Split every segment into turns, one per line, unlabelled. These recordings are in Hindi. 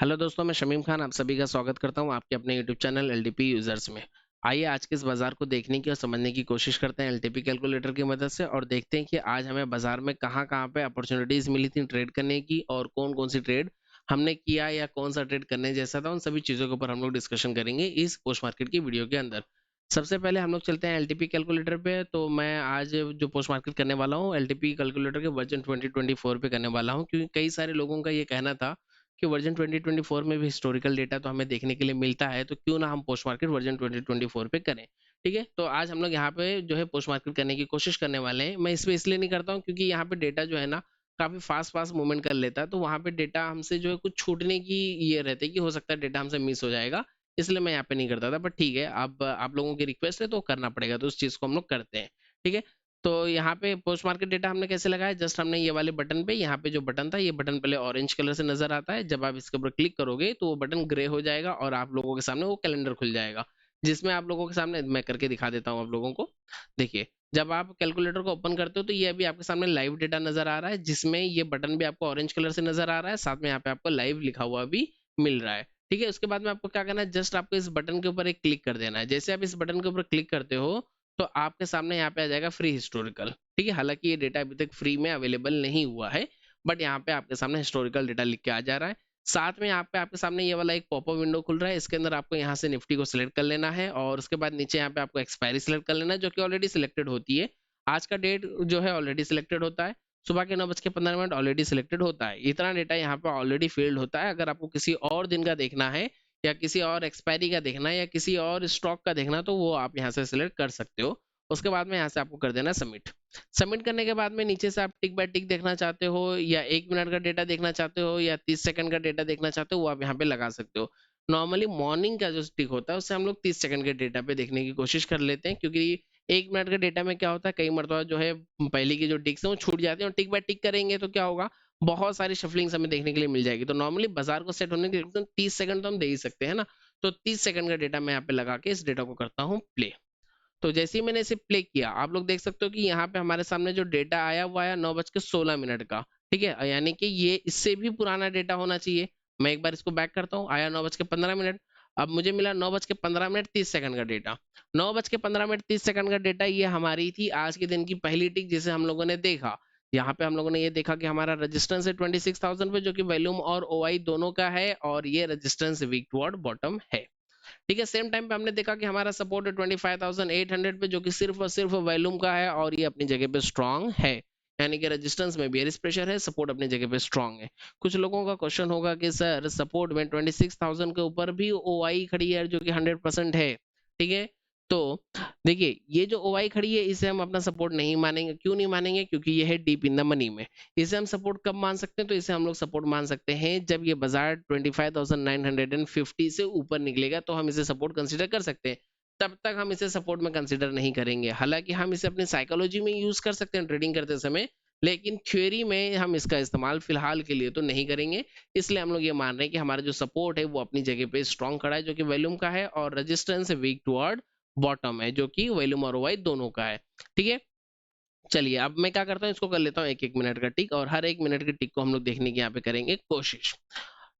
हेलो दोस्तों, मैं शमीम खान आप सभी का स्वागत करता हूं आपके अपने यूट्यूब चैनल एलटीपी यूजर्स में। आइए आज के इस बाजार को देखने की और समझने की कोशिश करते हैं एलटीपी कैलकुलेटर की मदद से और देखते हैं कि आज हमें बाजार में कहां-कहां पे अपॉर्चुनिटीज मिली थी ट्रेड करने की और कौन-कौन सी ट्रेड हमने किया या कौन सा ट्रेड करने जैसा था। उन सभी चीजों के ऊपर हम लोग डिस्कशन करेंगे इस पोस्ट मार्केट की वीडियो के अंदर। सबसे पहले हम लोग चलते हैं एलटीपी कैलकुलेटर पे। तो मैं आज जो पोस्ट मार्केट करने वाला हूँ एलटीपी कैलकुलेटर के वर्जन 2024 पे करने वाला हूँ, क्योंकि कई सारे लोगों का ये कहना था कि वर्जन 2024 में भी हिस्टोरिकल डेटा तो हमें देखने के लिए मिलता है, तो क्यों ना हम पोस्ट मार्केट वर्जन 2024 पे करें। ठीक है, तो आज हम लोग यहाँ पे जो है पोस्ट मार्केट करने की कोशिश करने वाले हैं। मैं इसमें इसलिए नहीं करता हूँ क्योंकि यहाँ पे डेटा जो है ना काफी फास्ट फास्ट मूवमेंट कर लेता है, तो वहाँ पे डेटा हमसे जो है कुछ छूटने की ये रहती है कि हो सकता है डेटा हमसे मिस हो जाएगा। इसलिए मैं यहाँ पे नहीं करता था, बट ठीक है, अब आप लोगों की रिक्वेस्ट है तो करना पड़ेगा, तो उस चीज को हम लोग करते हैं। ठीक है, तो यहाँ पे पोस्ट मार्केट डेटा हमने कैसे लगाया, जस्ट हमने ये वाले बटन पे, यहाँ पे जो बटन था ये बटन पहले ऑरेंज कलर से नजर आता है। जब आप इसके ऊपर क्लिक करोगे तो वो बटन ग्रे हो जाएगा और आप लोगों के सामने वो कैलेंडर खुल जाएगा, जिसमें आप लोगों के सामने मैं करके दिखा देता हूँ आप लोगों को। देखिए, जब आप कैलकुलेटर को ओपन करते हो तो ये अभी आपके सामने लाइव डेटा नजर आ रहा है, जिसमें ये बटन भी आपको ऑरेंज कलर से नजर आ रहा है, साथ में यहाँ पे आपको लाइव लिखा हुआ भी मिल रहा है। ठीक है, उसके बाद में आपको क्या करना है, जस्ट आपको इस बटन के ऊपर एक क्लिक कर देना है। जैसे आप इस बटन के ऊपर क्लिक करते हो तो आपके सामने यहाँ पे आ जाएगा फ्री हिस्टोरिकल। ठीक है, हालांकि ये डेटा अभी तक फ्री में अवेलेबल नहीं हुआ है, बट यहाँ पे आपके सामने हिस्टोरिकल डेटा लिख के आ जा रहा है। साथ में यहाँ पे आपके सामने ये वाला एक पॉपअप विंडो खुल रहा है, इसके अंदर आपको यहाँ से निफ्टी को सिलेक्ट कर लेना है और उसके बाद नीचे यहाँ पे आपको एक्सपायरी सिलेक्ट कर लेना है, जो कि ऑलरेडी सिलेक्टेड होती है। आज का डेट जो है ऑलरेडी सिलेक्टेड होता है, सुबह के 9:15 ऑलरेडी सिलेक्टेड होता है। इतना डेटा यहाँ पे ऑलरेडी फील्ड होता है। अगर आपको किसी और दिन का देखना है या किसी और एक्सपायरी का देखना है या किसी और स्टॉक का देखना, तो वो आप यहाँ से सिलेक्ट कर सकते हो। उसके बाद में यहाँ से आपको कर देना सबमिट। सबमिट करने के बाद में नीचे से आप टिक बाय टिक देखना चाहते हो या 1 मिनट का डेटा देखना चाहते हो या 30 सेकंड का डेटा देखना चाहते हो, वो आप यहाँ पे लगा सकते हो। नॉर्मली मॉर्निंग का जो टिक होता है उससे हम लोग 30 सेकंड के डेटा पे देखने की कोशिश कर लेते हैं, क्योंकि 1 मिनट का डेटा में क्या होता है, कई मरतबा जो है पहले की जो टिक्स है वो छूट जाती है, और टिक बाय टिक करेंगे तो क्या होगा, बहुत सारी शफलिंग्स हमें देखने के लिए मिल जाएगी। तो नॉर्मली बाजार को सेट होने के लिए 30 सेकंड तो हम दे ही सकते हैं ना। तो 30 सेकंड का डेटा मैं यहाँ पे लगा के इस डेटा को करता हूँ प्ले। तो जैसे ही मैंने इसे प्ले किया, आप लोग देख सकते हो कि यहाँ पे हमारे सामने जो डेटा आया वो आया 9:16 का। ठीक है, यानी कि ये इससे भी पुराना डेटा होना चाहिए। मैं एक बार इसको बैक करता हूँ, आया 9:15। अब मुझे मिला 9:15 30 सेकंड का डेटा। 9:15 30 सेकंड का डेटा ये हमारी थी आज के दिन की पहली टिक, जिसे हम लोगों ने देखा। यहाँ पे हम लोगों ने ये देखा कि हमारा रेजिस्टेंस है 26,000 पे, जो कि वॉल्यूम और ओआई दोनों का है, और ये रेजिस्टेंस वीक टुवर्ड बॉटम है। ठीक है, सेम टाइम पे हमने देखा कि हमारा सपोर्ट है 25,800 पे, जो कि सिर्फ और सिर्फ वॉल्यूम का है और ये अपनी जगह पे स्ट्रांग है। यानी कि रेजिस्टेंस में बेयरिश प्रेशर है, सपोर्ट अपनी जगह पे स्ट्रांग है। कुछ लोगों का क्वेश्चन होगा कि सर सपोर्ट में 26,000 के ऊपर भी ओआई खड़ी है जो कि 100% है। ठीक है, तो देखिए, ये जो ओआई खड़ी है इसे हम अपना सपोर्ट नहीं मानेंगे। क्यों नहीं मानेंगे, क्योंकि ये है डीप इन द मनी में। इसे हम सपोर्ट कब मान सकते हैं, तो इसे हम लोग सपोर्ट मान सकते हैं जब ये बाजार 25,950 से ऊपर निकलेगा, तो हम इसे सपोर्ट कंसीडर कर सकते हैं। तब तक हम इसे सपोर्ट में कंसीडर नहीं करेंगे। हालांकि हम इसे अपनी साइकोलॉजी में यूज कर सकते हैं ट्रेडिंग करते समय, लेकिन थ्योरी में हम इसका इस्तेमाल फिलहाल के लिए तो नहीं करेंगे। इसलिए हम लोग ये मान रहे हैं कि हमारा जो सपोर्ट है वो अपनी जगह पे स्ट्रॉन्ग खड़ा है, जो कि वॉल्यूम का है, और रेजिस्टेंस वीक टुवर्ड बॉटम है, जो कि वॉल्यूम और ओवाई दोनों का है। ठीक है, चलिए अब मैं क्या करता हूँ, इसको कर लेता हूँ 1-1 मिनट का टिक, और हर 1 मिनट के टिक को हम लोग देखने की यहाँ पे करेंगे कोशिश।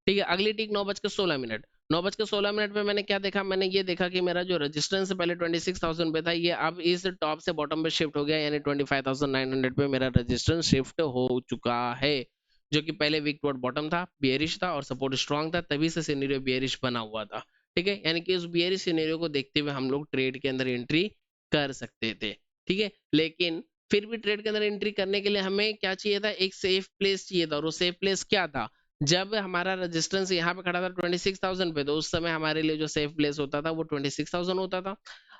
ठीक है, अगली टिक 9:16। 9:16 पे मैंने क्या देखा, मैंने ये देखा कि मेरा जो रेजिस्टेंस पहले 26,000 पे था, ये अब इस टॉप से बॉटम पे शिफ्ट हो गया, यानी 25,900 पे मेरा रेजिस्टेंस शिफ्ट हो चुका है, जो कि पहले वीक टुवर्ड बॉटम था, बियरिश था और सपोर्ट स्ट्रांग था, तभी से सिनेरियो बियरिश बना हुआ था। ठीक है, यानी कि उस बियरिश सिनेरियो को देखते हुए हम लोग ट्रेड के अंदर एंट्री कर सकते थे। ठीक है, लेकिन फिर भी ट्रेड के अंदर एंट्री करने के लिए हमें क्या चाहिए था, एक सेफ प्लेस चाहिए था, और वो सेफ प्लेस क्या था, जब हमारा रेजिस्टेंस यहाँ पे खड़ा था 26,000 पे, तो उस समय हमारे लिए जो सेफ प्लेस होता था वो 26,000 होता था।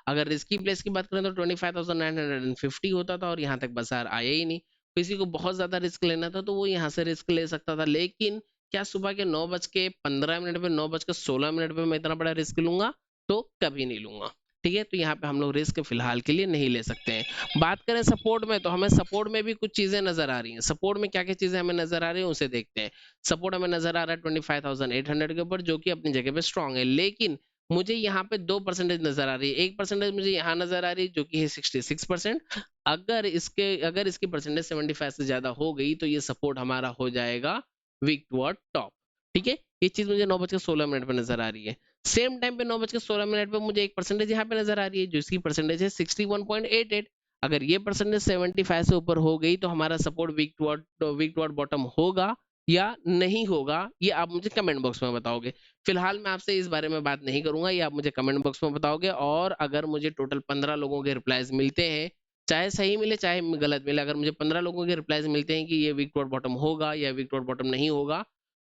अगर रिस्की प्लेस की बात करें तो 25,950 होता था, और यहाँ तक बाजार आया ही नहीं। किसी को बहुत ज्यादा रिस्क लेना था तो वो यहाँ से रिस्क ले सकता था, लेकिन क्या सुबह के 9:15 पे 9:16 पे मैं इतना बड़ा रिस्क लूंगा, तो कभी नहीं लूंगा। ठीक है, तो यहाँ पे हम लोग रिस्क फिलहाल के लिए नहीं ले सकते हैं। बात करें सपोर्ट में, तो हमें सपोर्ट में भी कुछ चीजें नजर आ रही हैं। सपोर्ट में क्या क्या चीजें हमें नजर आ रही है उसे देखते हैं। सपोर्ट हमें नजर आ रहा है 25,800 के ऊपर, जो कि अपनी जगह पे स्ट्रांग है, लेकिन मुझे यहाँ पे 2% नजर आ रही है। 1% मुझे यहाँ नजर आ रही है, जो कि है 66%। अगर इसकी परसेंटेज 75 से ज्यादा हो गई तो ये सपोर्ट हमारा हो जाएगा वीक टुवर्ड टॉप। ठीक है, ये चीज मुझे 9:16 पे नजर आ रही है। सेम टाइम पे 9:16 पे मुझे एक परसेंटेज यहाँ पे नजर आ रही है, जिसकी परसेंटेज है 61.88। अगर ये परसेंटेज 75 से ऊपर हो गई तो हमारा सपोर्ट वीक टुवर्ड बॉटम होगा या नहीं होगा, ये आप मुझे कमेंट बॉक्स में बताओगे। फिलहाल मैं आपसे इस बारे में बात नहीं करूंगा, ये आप मुझे कमेंट बॉक्स में बताओगे। और अगर मुझे टोटल 15 लोगों के रिप्लाईज मिलते हैं, चाहे सही मिले चाहे गलत मिले, अगर मुझे 15 लोगों के रिप्लाईज मिलते हैं कि ये वीक टुवर्ड बॉटम होगा या वीक टुवर्ड बॉटम नहीं होगा,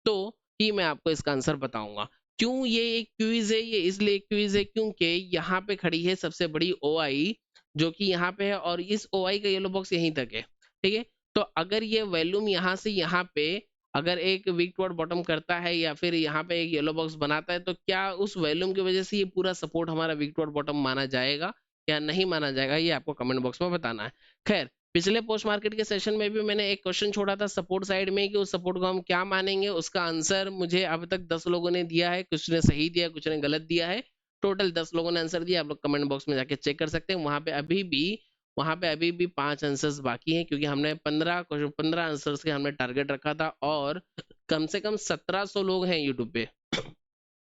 तो ही मैं आपको इसका आंसर बताऊंगा। क्यों ये एक क्विज है? ये इसलिए क्विज है क्योंकि यहाँ पे खड़ी है सबसे बड़ी ओआई, जो कि यहाँ पे है, और इस ओआई का येलो बॉक्स यहीं तक है। ठीक है, तो अगर ये वॉल्यूम यहाँ से यहाँ पे अगर एक वीक टुवर्ड बॉटम करता है या फिर यहाँ पे एक येलो बॉक्स बनाता है, तो क्या उस वॉल्यूम की वजह से ये पूरा सपोर्ट हमारा वीक टुवर्ड बॉटम माना जाएगा या नहीं माना जाएगा, ये आपको कमेंट बॉक्स में बताना है। खैर, पिछले पोस्ट मार्केट के सेशन में भी मैंने एक क्वेश्चन छोड़ा था सपोर्ट साइड में कि उस सपोर्ट को हम क्या मानेंगे। उसका आंसर मुझे अब तक 10 लोगों ने दिया है, कुछ ने सही दिया, कुछ ने गलत दिया है। टोटल 10 लोगों ने आंसर दिया। आप लोग कमेंट बॉक्स में जाके चेक कर सकते हैं। वहां पे अभी भी 5 आंसर्स बाकी हैं, क्योंकि हमने 15 आंसर्स के हमने टारगेट रखा था, और कम से कम 1700 लोग हैं यूट्यूब पे।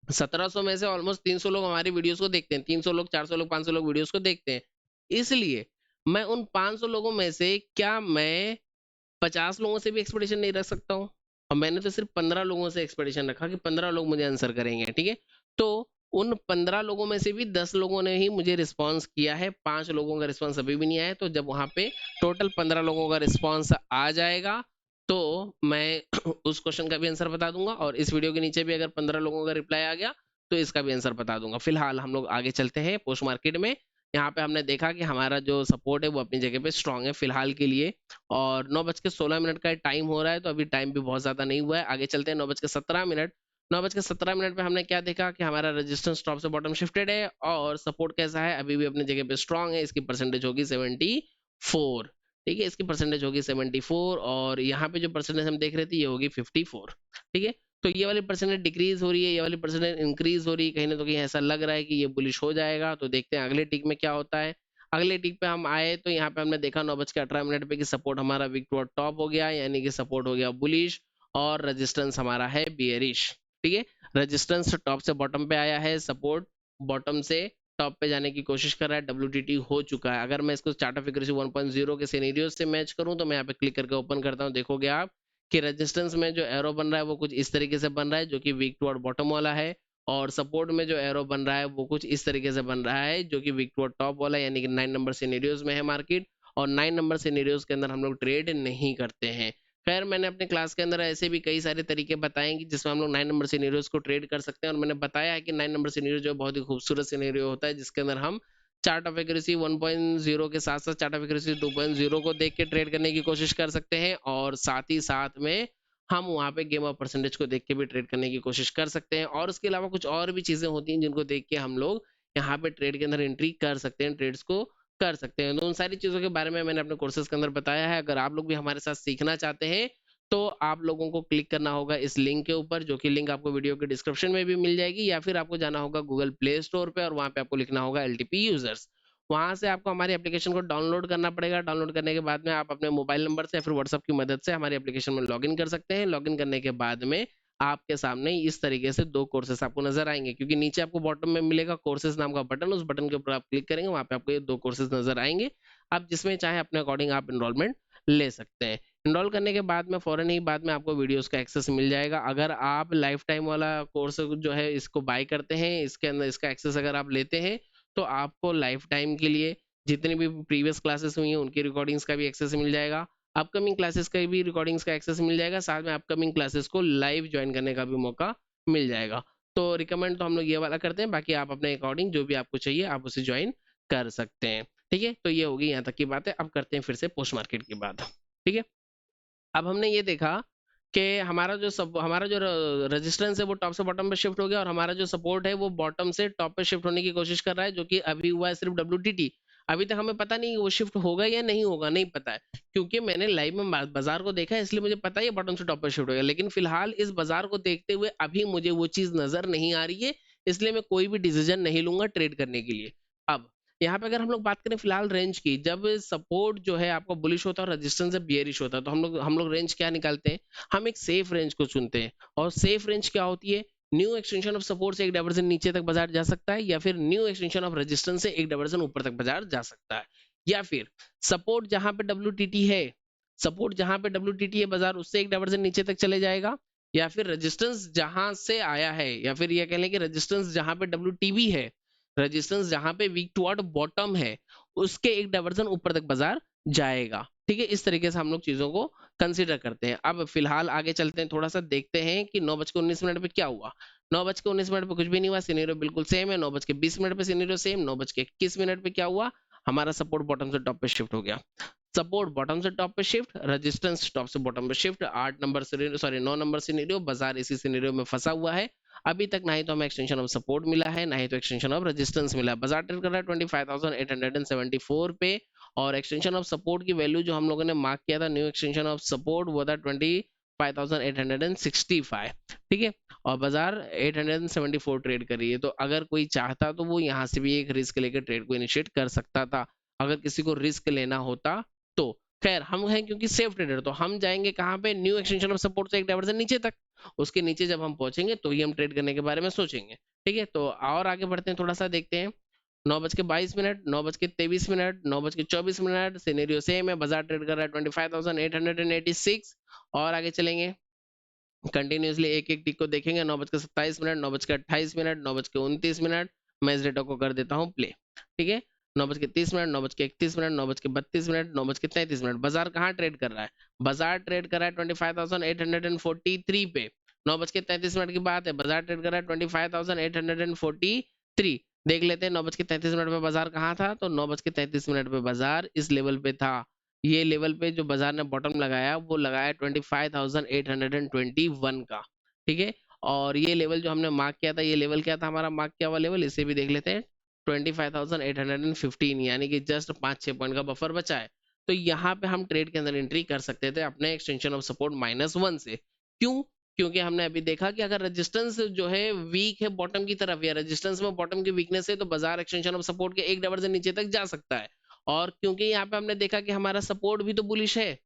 1700 में से ऑलमोस्ट 300 लोग हमारी वीडियोस को देखते हैं, 300 लोग, 400 लोग, 500 लोग वीडियोस को देखते हैं। इसलिए मैं उन 500 लोगों में से क्या मैं 50 लोगों से भी एक्सपेक्टेशन नहीं रख सकता हूँ? और मैंने तो सिर्फ 15 लोगों से एक्सपेक्टेशन रखा कि 15 लोग मुझे आंसर करेंगे। ठीक है, तो उन 15 लोगों में से भी 10 लोगों ने ही मुझे रिस्पॉन्स किया है, 5 लोगों का रिस्पॉन्स अभी भी नहीं आया है। तो जब वहां पे टोटल 15 लोगों का रिस्पॉन्स आ जाएगा तो मैं उस क्वेश्चन का भी आंसर बता दूंगा, और इस वीडियो के नीचे भी अगर 15 लोगों का रिप्लाई आ गया तो इसका भी आंसर बता दूंगा। फिलहाल हम लोग आगे चलते हैं पोस्ट मार्केट में। यहाँ पे हमने देखा कि हमारा जो सपोर्ट है वो अपनी जगह पे स्ट्रांग है फिलहाल के लिए, और 9:16 का टाइम हो रहा है, तो अभी टाइम भी बहुत ज्यादा नहीं हुआ है। आगे चलते हैं 9:17। 9:17 पे हमने क्या देखा कि हमारा रेजिस्टेंस टॉप से बॉटम शिफ्टेड है, और सपोर्ट कैसा है, अभी भी अपनी जगह पे स्ट्रांग है। इसकी परसेंटेज होगी 74। ठीक है, इसकी परसेंटेज होगी 74, और यहाँ पे जो परसेंटेज हम देख रहे थे ये होगी 54। ठीक है, तो ये वाली परसेंटेज डिक्रीज हो रही है, ये वाली परसेंटेज इंक्रीज हो रही है। कहीं ना तो कहीं ऐसा लग रहा है कि ये बुलिश हो जाएगा। तो देखते हैं अगले टिक में क्या होता है। अगले टिक पे हम आए तो यहाँ पे हमने देखा 9:18 पे कि सपोर्ट हमारा वीक टुवर्ड टॉप हो गया, यानी कि सपोर्ट हो गया बुलिश, और रेजिस्टेंस हमारा है बियरिश। ठीक है, रेजिस्टेंस टॉप से बॉटम पे आया है, सपोर्ट बॉटम से टॉप पे जाने की कोशिश कर रहा है, WTT हो चुका है। अगर मैं इसको चार्ट ऑफ एक्यूरेसी 1.0 के सिनेरियोस से मैच करूं तो मैं यहाँ पे क्लिक करके ओपन करता हूं, देखोगे आप कि रेजिस्टेंस में जो एरो बन रहा है वो कुछ इस तरीके से बन रहा है, जो कि वीक टुवर्ड बॉटम वाला है, और सपोर्ट में जो एरो बन रहा है वो कुछ इस तरीके से बन रहा है, जो कि वीक टुवर्ड टॉप वाला है, यानी कि 9 नंबर सिनेरियोस में है मार्केट। और 9 नंबर सिनेरियोस के अंदर हम लोग ट्रेड नहीं करते हैं। खैर, मैंने अपने क्लास के अंदर ऐसे भी कई सारे तरीके बताए कि जिसमें हम लोग 9 नंबर सिनेरियोस को ट्रेड कर सकते हैं, और मैंने बताया है कि 9 नंबर सिनेरियो जो बहुत ही खूबसूरत सिनेरियो होता है, जिसके अंदर हम चार्ट ऑफ एक्यूरेसी 1.0 के साथ साथ चार्ट ऑफ एक्यूरेसी 2.0 को देख के ट्रेड करने की कोशिश कर सकते हैं, और साथ ही साथ में हम वहां पे गेम ऑफ परसेंटेज को देख के भी ट्रेड करने की कोशिश कर सकते हैं। और उसके अलावा कुछ और भी चीजें होती हैं जिनको देख के हम लोग यहाँ पे ट्रेड के अंदर एंट्री कर सकते हैं, ट्रेड्स को कर सकते हैं। तो उन सारी चीजों के बारे में मैंने अपने कोर्सेज के अंदर बताया है। अगर आप लोग भी हमारे साथ सीखना चाहते हैं तो आप लोगों को क्लिक करना होगा इस लिंक के ऊपर, जो कि लिंक आपको वीडियो के डिस्क्रिप्शन में भी मिल जाएगी, या फिर आपको जाना होगा गूगल प्ले स्टोर पे और वहां पे आपको लिखना होगा LTP यूजर्स। वहां से आपको हमारी एप्लीकेशन को डाउनलोड करना पड़ेगा। डाउनलोड करने के बाद में आप अपने मोबाइल नंबर से या फिर व्हाट्सएप की मदद से हमारी एप्लीकेशन में लॉगिन कर सकते हैं। लॉगिन करने के बाद में आपके सामने इस तरीके से 2 कोर्सेस आपको नजर आएंगे, क्योंकि नीचे आपको बॉटम में मिलेगा कोर्सेज नाम का बटन। उस बटन के ऊपर आप क्लिक करेंगे, वहां पे आपको ये 2 कोर्सेज नजर आएंगे। आप जिसमें चाहे अपने अकॉर्डिंग आप इनरोलमेंट ले सकते हैं। इनरोल करने के बाद में फौरन ही बाद में आपको वीडियोस का एक्सेस मिल जाएगा। अगर आप लाइफ टाइम वाला कोर्स जो है इसको बाय करते हैं, इसके अंदर इसका एक्सेस अगर आप लेते हैं, तो आपको लाइफ टाइम के लिए जितनी भी प्रीवियस क्लासेस हुई हैं उनकी रिकॉर्डिंग्स का भी एक्सेस मिल जाएगा, अपकमिंग क्लासेस का भी रिकॉर्डिंग्स का एक्सेस मिल जाएगा, साथ में अपकमिंग क्लासेस को लाइव ज्वाइन करने का भी मौका मिल जाएगा। तो रिकमेंड तो हम लोग ये वाला करते हैं, बाकी आप अपने अकॉर्डिंग जो भी आपको चाहिए आप उसे ज्वाइन कर सकते हैं। ठीक है, तो ये होगी यहाँ तक की बात है। अब करते हैं फिर से पोस्ट मार्केट की बात। ठीक है, अब हमने ये देखा कि हमारा जो रेजिस्टेंस है वो टॉप से बॉटम पे शिफ्ट हो गया, और हमारा जो सपोर्ट है वो बॉटम से टॉप पे शिफ्ट होने की कोशिश कर रहा है, जो कि अभी हुआ है सिर्फ WTT। अभी तक हमें पता नहीं वो शिफ्ट होगा या नहीं होगा, नहीं पता है, क्योंकि मैंने लाइव में बाजार को देखा है, इसलिए मुझे पता है बॉटम से टॉप पे शिफ्ट हो गया। लेकिन फिलहाल इस बाजार को देखते हुए अभी मुझे वो चीज नजर नहीं आ रही है, इसलिए मैं कोई भी डिसीजन नहीं लूंगा ट्रेड करने के लिए। अब यहाँ पे अगर हम लोग बात करें फिलहाल रेंज की, जब सपोर्ट जो है आपका बुलिश होता है और रेजिस्टेंस जब बियरिश होता है, तो हम लोग रेंज क्या निकालते हैं, हम एक सेफ रेंज को चुनते हैं। और सेफ रेंज क्या होती है, न्यू एक्सटेंशन ऑफ सपोर्ट से एक डाइवर्जन नीचे तक बाजार जा सकता है, या फिर न्यू एक्सटेंशन ऑफ रेजिस्टेंस से एक डाइवर्जन ऊपर तक बाजार जा सकता है, या फिर सपोर्ट जहां पे WTT है, सपोर्ट जहां पे WTT है बाजार, उससे एक डाइवर्जन नीचे तक चले जाएगा, या फिर रेजिस्टेंस जहां से आया है, या फिर ये कह लें कि रेजिस्टेंस जहां पे WTB है, रेजिस्टेंस जहां पे वीक टुवर्ड बॉटम है, उसके एक डाइवर्जन ऊपर तक बाजार जाएगा। ठीक है, इस तरीके से हम लोग चीजों को कंसीडर करते हैं। अब फिलहाल आगे चलते हैं, थोड़ा सा देखते हैं कि 9:19 पे क्या हुआ। 9:19 पे कुछ भी नहीं हुआ, सिनेरियो बिल्कुल सेम है। 9:20 पे सिनेरियो सेम। 9:21 पे क्या हुआ, हमारा सपोर्ट बॉटम से टॉप पे शिफ्ट हो गया, सपोर्ट बॉटम से टॉप पे शिफ्ट, रेजिस्टेंस टॉप से बॉटम पे शिफ्ट। 9 नंबर सिनेरियो, बाजार इसी सिनेरियो में फंसा हुआ है। अभी तक ना ही तो हमें एक्सटेंशन ऑफ सपोर्ट मिला है, ना ही तो एक्सटेंशन ऑफ रेजिस्टेंस मिला है। बाजार ट्रेड कर रहा है 25,874 पे, और एक्सटेंशन ऑफ सपोर्ट की वैल्यू जो हम लोगों ने मार्क किया था, न्यू एक्सटेंशन ऑफ सपोर्ट, वो था 25,865। ठीक है, और बाजार 874 ट्रेड कर रही है। तो अगर कोई चाहता तो वो यहाँ से भी एक रिस्क लेकर ट्रेड को इनिशिएट कर सकता था, अगर किसी को रिस्क लेना होता तो। खैर, हम हैं क्योंकि सेफ ट्रेडर, तो हम जाएंगे कहाँ पे, न्यू एक्सटेंशन ऑफ सपोर्ट से एक डाइवर्जन नीचे तक, उसके नीचे जब हम पहुंचेंगे तो ही हम ट्रेड करने के बारे में सोचेंगे। ठीक है, तो और आगे बढ़ते हैं, थोड़ा सा देखते हैं। 9:22, 9:23, 9:24, सिनेरियो सेम है, बाजार ट्रेड कर रहा है 25,886। और आगे चलेंगे, कंटिन्यूसली एक एक टिक को देखेंगे। 9:27, 9:28, 9:29, मैं इस डेटा को कर देता हूँ प्ले। ठीक है, 9:30, 9:31, 9:32, 9:33, बाजार कहाँ ट्रेड कर रहा है, बाजार ट्रेड कर रहा है 25,843 पे। 9:33 की बात है, बाजार ट्रेड कर रहा है 25,843। देख लेते हैं 9:33 पे बाजार कहाँ था, तो 9:33 पे बाजार इस लेवल पे था। ये लेवल पे जो बाजार ने बॉटम लगाया, वो लगाया 25,821 का। ठीक है, और ये लेवल जो हमने मार्क किया था, ये लेवल क्या था हमारा मार्क किया हुआ लेवल, इसे भी देख लेते हैं, 25,815, यानी कि जस्ट 5-6 पॉइंट का बफर बचा है। तो यहाँ पे हम ट्रेड के अंदर एंट्री कर सकते थे अपने एक्सटेंशन ऑफ सपोर्ट -1 से। क्यों, क्योंकि हमने अभी देखा कि अगर रेजिस्टेंस जो है वीक है बॉटम की तरफ, या रेजिस्टेंस में बॉटम की वीकनेस है, तो बाजार एक्सटेंशन ऑफ सपोर्ट के एक डाइवर्जन नीचे तक जा सकता है। और क्योंकि यहाँ पे हमने देखा कि हमारा सपोर्ट भी तो बुलिश है,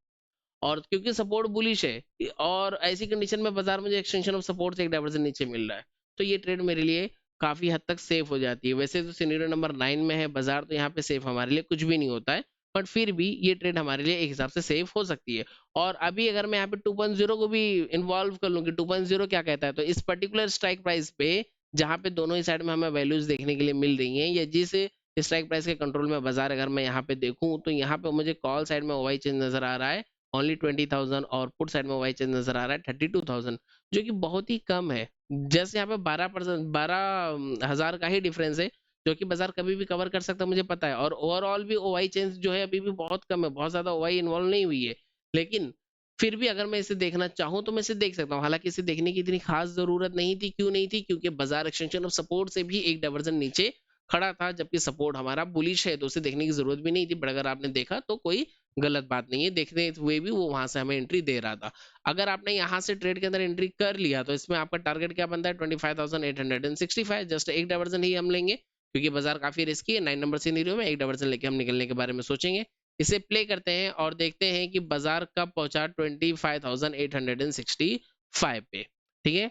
और क्योंकि सपोर्ट बुलिश है और ऐसी कंडीशन में बाजार मुझे एक्सटेंशन ऑफ सपोर्ट से एक डाइवर्जन नीचे मिल रहा है, तो ये ट्रेड मेरे लिए काफी हद तक सेफ हो जाती है। वैसे तो सिनेरियो नंबर 9 में है बाजार, तो यहाँ पे सेफ हमारे लिए कुछ भी नहीं होता है, बट फिर भी ये ट्रेड हमारे लिए एक हिसाब से सेफ हो सकती है। और अभी अगर मैं यहाँ पे 2.0 को भी इन्वॉल्व कर लूँ कि 2.0 क्या कहता है, तो इस पर्टिकुलर स्ट्राइक प्राइस पे, जहाँ पे दोनों ही साइड में हमें वैल्यूज देखने के लिए मिल रही हैं, या जिस स्ट्राइक प्राइस के कंट्रोल में बाजार अगर मैं यहाँ पे देखूं, तो यहाँ पे मुझे कॉल साइड में ओवाई चेंज नजर आ रहा है ओनली 20,000, और पुट साइड में ओवाई चेंज नजर आ रहा है 32,000, जो कि बहुत ही कम है। जैसे यहाँ पे 12,000 का ही डिफरेंस है, जो कि बाजार कभी भी कवर कर सकता है, मुझे पता है। और ओवरऑल भी ओवाई चेंज जो है अभी भी बहुत कम है, बहुत ज्यादा ओवाई इन्वॉल्व नहीं हुई है, लेकिन फिर भी अगर मैं इसे देखना चाहूँ तो मैं इसे देख सकता हूँ। हालांकि इसे देखने की इतनी खास जरूरत नहीं थी। क्यों नहीं थी, क्योंकि बाजार एक्सटेंशन ऑफ सपोर्ट से भी एक डाइवर्जन नीचे खड़ा था, जबकि सपोर्ट हमारा बुलिश है, तो उसे देखने की जरूरत भी नहीं थी। बट अगर आपने देखा तो कोई गलत बात नहीं है, देखते हुए भी वो वहां से हमें एंट्री दे रहा था। अगर आपने यहाँ से ट्रेड के अंदर एंट्री कर लिया, तो इसमें आपका टारगेट क्या बनता है, 25,865। जस्ट एक डाइवर्जन ही हम लेंगे, क्योंकि बाजार काफी रिस्की है। 9 नंबर सिनेरियो में एक डाइवर्जन लेके हम निकलने के बारे में सोचेंगे। इसे प्ले करते हैं और देखते हैं कि बाजार कब पहुंचा 25,865 पे। ठीक है,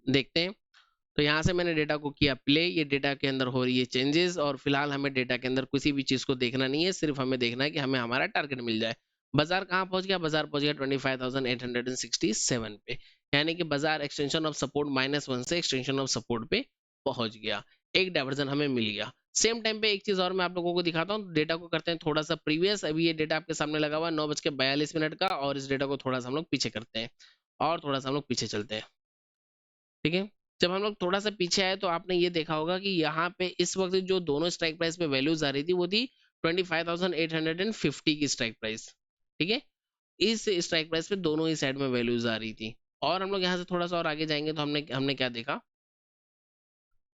देखते हैं। तो यहाँ से मैंने डेटा को किया प्ले, ये डेटा के अंदर हो रही है चेंजेस, और फिलहाल हमें डेटा के अंदर किसी भी चीज को देखना नहीं है, सिर्फ हमें देखना है कि हमें हमारा टारगेट मिल जाए। बाजार कहाँ पहुंच गया, बाजार पहुंच गया 25,867 पे, यानी कि बाजार एक्सटेंशन ऑफ सपोर्ट -1 से एक्सटेंशन ऑफ सपोर्ट पे पहुंच गया, एक डाइवर्जन हमें मिल गया। सेम टाइम पे एक चीज और मैं आप लोगों को दिखाता हूँ, डेटा को करते हैं थोड़ा सा प्रीवियस। अभी ये डेटा आपके सामने लगा हुआ है 9:42 का, और इस डेटा को थोड़ा सा हम लोग पीछे करते हैं, और थोड़ा सा हम लोग पीछे चलते हैं। ठीक है, जब हम लोग थोड़ा सा पीछे आए, तो आपने ये देखा होगा कि यहाँ पे इस वक्त जो दोनों स्ट्राइक प्राइस पे वैल्यूज आ रही थी, वो थी 25,850 की स्ट्राइक प्राइस। ठीक है, इस स्ट्राइक प्राइस पे दोनों ही साइड में वैल्यूज आ रही थी। और हम लोग यहाँ से थोड़ा सा और आगे जाएंगे, तो हमने हमने क्या देखा,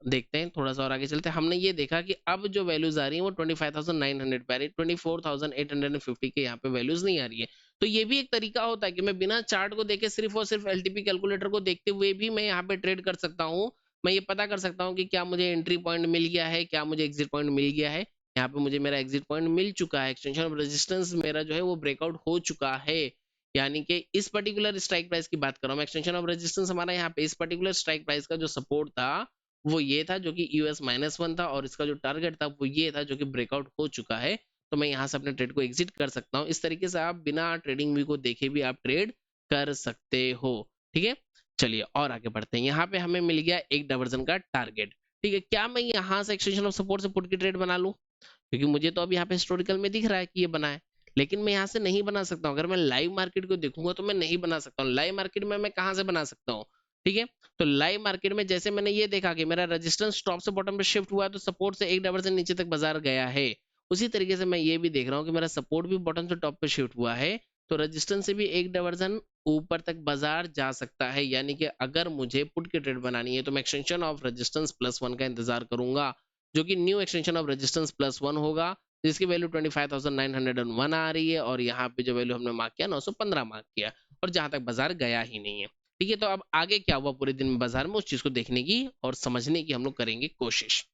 देखते हैं, थोड़ा सा और आगे चलते हैं। हमने ये देखा कि अब जो वैल्यूज आ रही है वो 25,900 पे आ रही है, 24,850 के यहाँ पे वैल्यूज नहीं आ रही है। तो ये भी एक तरीका होता है कि मैं बिना चार्ट को देखे सिर्फ और सिर्फ एलटीपी कैलकुलेटर को देखते हुए भी मैं यहाँ पे ट्रेड कर सकता हूँ, मैं ये पता कर सकता हूँ कि क्या मुझे एंट्री पॉइंट मिल गया है, क्या मुझे एग्जिट पॉइंट मिल गया है। यहाँ पे मुझे मेरा एग्जिट पॉइंट मिल चुका है, एक्सटेंशन ऑफ रेजिस्टेंस मेरा जो है वो ब्रेकआउट हो चुका है। यानी कि इस पर्टिकुलर स्ट्राइक प्राइस की बात कर रहा हूँ, एक्सटेंशन ऑफ रेजिस्टेंस हमारा यहाँ पे इस पर्टिकुलर स्ट्राइक प्राइस का जो सपोर्ट था वो ये था, जो कि US-1 था, और इसका जो टारगेट था वो ये था, जो कि ब्रेकआउट हो चुका है। तो मैं यहाँ से अपने ट्रेड को एग्जिट कर सकता हूँ। इस तरीके से आप बिना ट्रेडिंग व्यू को देखे भी आप ट्रेड कर सकते हो। ठीक है, चलिए और आगे बढ़ते हैं। यहाँ पे हमें मिल गया एक डाइवर्जन का टारगेट। ठीक है, क्या मैं यहाँ से एक्सटेंशन ऑफ सपोर्ट से पुट की ट्रेड बना लूं? क्योंकि मुझे तो अब यहाँ पे हिस्टोरिकल में दिख रहा है कि ये बना है, लेकिन मैं यहाँ से नहीं बना सकता हूँ। अगर मैं लाइव मार्केट को देखूंगा तो मैं नहीं बना सकता हूँ। लाइव मार्केट में मैं कहाँ से बना सकता हूँ? ठीक है, तो लाइव मार्केट में जैसे मैंने ये देखा कि मेरा रेजिस्टेंस टॉप से बॉटम पे शिफ्ट हुआ, तो सपोर्ट से एक डाइवर्जन नीचे तक बाजार गया है। उसी तरीके से मैं ये भी देख रहा हूँ कि मेरा सपोर्ट भी बॉटम से टॉप पे शिफ्ट हुआ है, तो रेजिस्टेंस से भी एक डाइवर्जन ऊपर तक बाजार जा सकता है। यानी कि अगर मुझे पुट की ट्रेड बनानी है तो मैं एक्सटेंशन ऑफ रेजिस्टेंस +1 का इंतजार करूंगा, जो कि न्यू एक्सटेंशन ऑफ रेजिस्टेंस +1 होगा, जिसकी वैल्यू 25,901 आ रही है, और यहाँ पे जो वैल्यू हमने मार्क किया 915 मार्क किया, और जहां तक बाजार गया ही नहीं है। ठीक है, तो अब आगे क्या हुआ पूरे दिन में बाजार में, उस चीज को देखने की और समझने की हम लोग करेंगे कोशिश।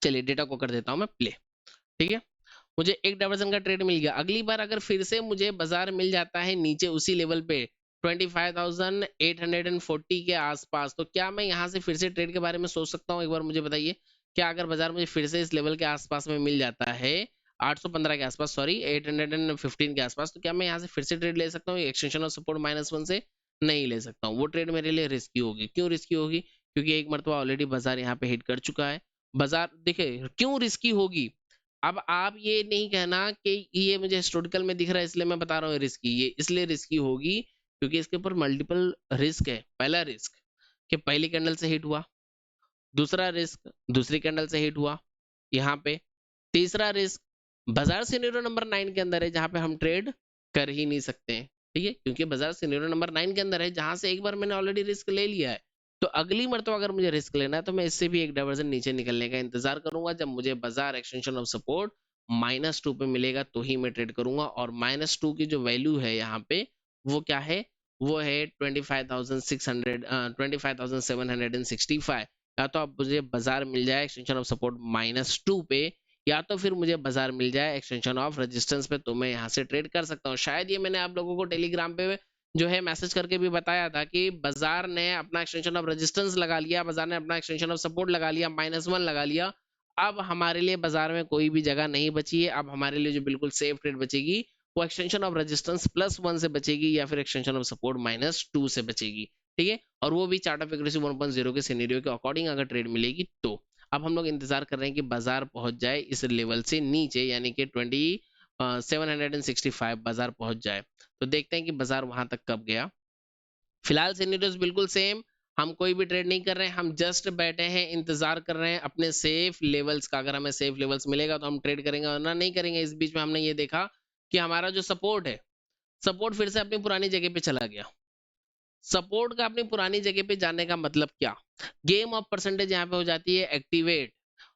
चलिए डेटा को कर देता हूं मैं प्ले। ठीक है, मुझे एक डाइवर्जन का ट्रेड मिल गया। अगली बार अगर फिर से मुझे बाजार मिल जाता है नीचे उसी लेवल पे 25,840 के आसपास, तो क्या मैं यहाँ से फिर से ट्रेड के बारे में सोच सकता हूँ? एक बार मुझे बताइए, क्या अगर बाजार मुझे फिर से इस लेवल के आसपास में मिल जाता है, 815 के आसपास, सॉरी 815 के आसपास, तो क्या मैं यहाँ से फिर से ट्रेड ले सकता हूँ एक्सटेंशन ऑफ सपोर्ट -1 से? नहीं ले सकता हूँ। वो ट्रेड मेरे लिए रिस्की होगी। क्यों रिस्की होगी? क्योंकि एक मरतबा ऑलरेडी बाजार यहाँ पे हिट कर चुका है। बाजार देखिए क्यों रिस्की होगी। अब आप ये नहीं कहना कि ये मुझे हिस्टोरिकल में दिख रहा है इसलिए मैं बता रहा हूँ रिस्की। ये इसलिए रिस्की होगी क्योंकि इसके ऊपर मल्टीपल रिस्क है। पहला रिस्क कि पहली कैंडल से हिट हुआ, दूसरा रिस्क दूसरी कैंडल से हिट हुआ यहाँ पे, तीसरा रिस्क बाजार सिनेरियो नंबर 9 के अंदर है, जहां पे हम ट्रेड कर ही नहीं सकते हैं। ठीक है, क्योंकि बाजार सिनेरियो नंबर 9 के अंदर है, जहां से एक बार मैंने ऑलरेडी रिस्क ले लिया है। तो अगली मर्तबा अगर मुझे रिस्क लेना है तो मैं इससे भी एक डाइवर्जन नीचे निकलने का इंतजार करूंगा। जब मुझे बाजार एक्सटेंशन ऑफ सपोर्ट -2 पे मिलेगा तो ही मैं ट्रेड करूंगा, और -2 की जो वैल्यू है यहाँ पे वो क्या है? वो है 25,765। या तो अब मुझे बाजार मिल जाए एक्सटेंशन ऑफ सपोर्ट -2 पे, या तो फिर मुझे बाजार मिल जाए एक्सटेंशन ऑफ रेजिस्टेंस पे, तो मैं यहाँ से ट्रेड कर सकता हूँ। शायद ये मैंने आप लोगों को टेलीग्राम पे जो है मैसेज करके भी बताया था कि बाजार ने अपना एक्सटेंशन ऑफ रेजिस्टेंस लगा लिया, बाजार ने अपना एक्सटेंशन ऑफ सपोर्ट लगा लिया, -1 लगा लिया। अब हमारे लिए बाजार में कोई भी जगह नहीं बची है। अब हमारे लिए जो बिल्कुल सेफ ट्रेड बचेगी वो एक्सटेंशन ऑफ रेजिस्टेंस +1 से बचेगी, या फिर एक्सटेंशन ऑफ सपोर्ट -2 से बचेगी। ठीक है, और वो भी चार्ट ऑफ एक्यूरेसी 1.0 के सिनेरियो के अकॉर्डिंग अगर ट्रेड मिलेगी तो। अब हम लोग इंतजार कर रहे हैं कि बाजार पहुंच जाए इस लेवल से नीचे, यानी कि 765 बाजार पहुंच जाए। तो देखते हैं कि बाजार वहां तक कब गया। फिलहाल सिनेरियोस बिल्कुल सेम, हम कोई भी ट्रेड नहीं कर रहे हैं, हम जस्ट बैठे हैं, इंतजार कर रहे हैं अपने सेफ लेवल्स का। अगर हमें सेफ लेवल्स मिलेगा तो हम ट्रेड करेंगे, वरना नहीं करेंगे। इस बीच में हमने ये देखा कि हमारा जो सपोर्ट है, सपोर्ट फिर से अपनी पुरानी जगह पे चला गया। सपोर्ट का अपनी पुरानी जगह पे जाने का मतलब क्या? गेम ऑफ परसेंटेज यहाँ पे हो जाती है एक्टिवेट।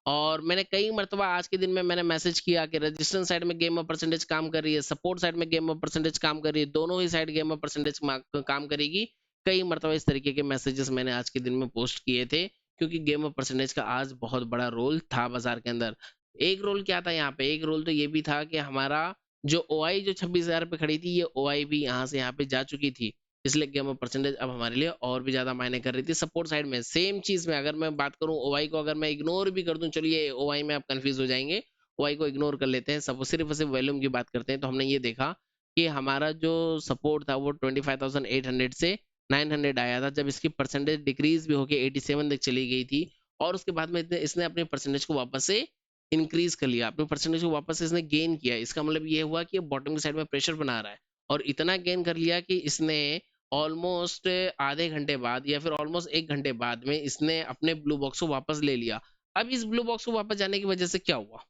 और मैंने कई मरतबा आज के दिन में मैंने मैसेज किया कि रेजिस्टेंस साइड में गेम ऑफ परसेंटेज काम कर रही है, सपोर्ट साइड में गेम ऑफ परसेंटेज काम कर रही है, दोनों ही साइड गेम ऑफ परसेंटेज काम करेगी। कई मरतबा इस तरीके के मैसेजेस मैंने आज के दिन में पोस्ट किए थे, क्योंकि गेम ऑफ परसेंटेज का आज बहुत बड़ा रोल था बाजार के अंदर। एक रोल क्या था यहाँ पे? एक रोल तो ये भी था कि हमारा जो OI जो 26,000 पे खड़ी थी, ये OI भी यहाँ से यहाँ पे जा चुकी थी, इसलिए गेम ऑफ परसेंटेज अब हमारे लिए और भी ज्यादा मायने कर रही थी। सपोर्ट साइड में सेम चीज में अगर मैं बात करूं OI को, अगर मैं इग्नोर भी कर दूं, चलिए OI में आप कंफ्यूज हो जाएंगे, OI को इग्नोर कर लेते हैं, सब सिर्फ सिर्फ वॉल्यूम की बात करते हैं। तो हमने ये देखा कि हमारा जो सपोर्ट था वो 25,800 से 900 आया था, जब इसकी परसेंटेज डिक्रीज भी होकर 87 तक चली गई थी, और उसके बाद में इसने अपने परसेंटेज को वापस से इंक्रीज कर लिया, अपने परसेंटेज को वापस से इसने गेन किया। इसका मतलब ये हुआ कि बॉटम की साइड में प्रेशर बना रहा है, और इतना गेन कर लिया कि इसने ऑलमोस्ट आधे घंटे बाद या फिर ऑलमोस्ट 1 घंटे बाद में इसने अपने ब्लू बॉक्स को वापस ले लिया। अब इस ब्लू बॉक्स को वापस जाने की वजह से क्या हुआ?